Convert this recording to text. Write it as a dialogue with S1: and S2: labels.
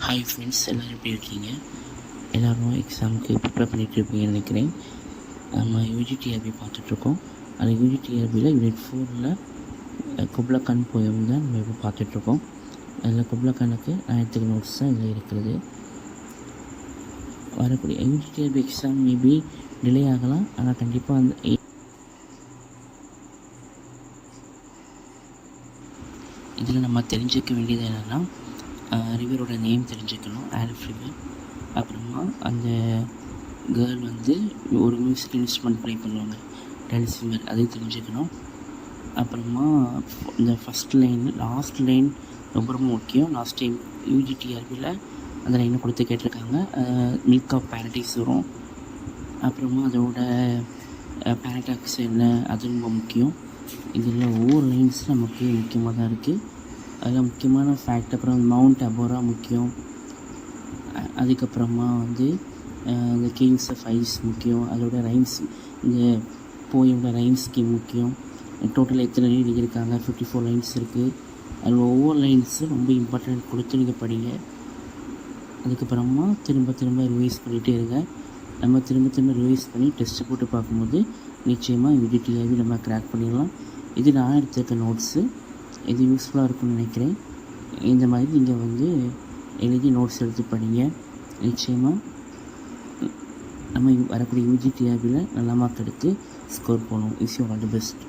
S1: Hi friends, எல்லோரும் எப்படி இருக்கீங்க? எல்லோரும் எக்ஸாமுக்கு ப்ரிப்பேர் பண்ணிகிட்ருப்பீங்கன்னு நினைக்கிறேன். நம்ம யூஜிடிஆர்பி பார்த்துட்ருக்கோம். அந்த யூஜிடிஆர்பியில் யூனிட் 4ல் குப்லா-கான் போயம் தான் நம்ம இப்போ பார்த்துட்ருக்கோம். அதில் குப்லா-கானுக்கு நான் எடுத்துக்க நோட்ஸ் தான் இதில் இருக்கிறது. வரக்கூடிய யூஜிடிஆர்பி எக்ஸாம் மேபி டிலே ஆகலாம், ஆனால் கண்டிப்பாக அந்த இதில் நம்ம தெரிஞ்சுக்க வேண்டியது என்னென்னா, ரிவரோட நேம் தெரிஞ்சுக்கணும், ஆல்ஃப் ரிவர். அப்புறமா அந்த கேர்ள் வந்து ஒரு மியூசிக் இன்ஸ்ட்ருமெண்ட் ப்ளே பண்ணுவாங்க, டெல்சிமர், அதையும் தெரிஞ்சுக்கணும். அப்புறமா இந்த ஃபஸ்ட் லைன் லாஸ்ட் லைன் ரொம்ப ரொம்ப முக்கியம். லாஸ்ட் டைம் யூஜிடிஆர்பியில் அந்த லைனை கொடுத்து கேட்டிருக்காங்க. மில்க் ஆஃப் பேரடைஸ் வரும். அப்புறமா அதோட பேரடாக்ஸ் என்ன, அது ரொம்ப முக்கியம். இதில் ஒவ்வொரு லைன்ஸ் நமக்கு முக்கியமாக தான் இருக்குது. அதில் முக்கியமான ஃபேக்ட் அப்புறம் மவுண்ட் அபோரா முக்கியம். அதுக்கப்புறமா வந்து இந்த கிங்ஸ் ஆஃப் ஐஸ் முக்கியம். அதோட ரைம்ஸ், இந்த போயோட ரைம்ஸ் ஸ்கீம் முக்கியம். டோட்டல் எத்தனை லைன் எழுதியிருக்காங்க, 54 லைன்ஸ் இருக்குது. அதில் ஒவ்வொரு லைன்ஸும் ரொம்ப இம்பார்ட்டன்ட் கொடுத்து நீங்கள் படிங்க. அதுக்கப்புறமா திரும்ப திரும்ப ரிவைஸ் பண்ணிகிட்டே இருங்க. நம்ம திரும்ப திரும்ப ரிவைஸ் பண்ணி டெஸ்ட்டு போட்டு பார்க்கும்போது நிச்சயமாக யூஜிடிஆர்பி நம்ம க்ராக் பண்ணிடலாம். இது நான் எடுத்துருக்க நோட்ஸு. இது யூஸ்ஃபுல்லாக இருக்கும்னு நினைக்கிறேன். இந்த மாதிரி நீங்கள் வந்து எழுதி நோட்ஸ் எடுத்து படிங்க. நிச்சயமாக நம்ம வரக்கூடிய யூஜிடிஆர்பியில் நல்ல மார்க் எடுத்து ஸ்கோர் பண்ணுவோம். Is you all the best.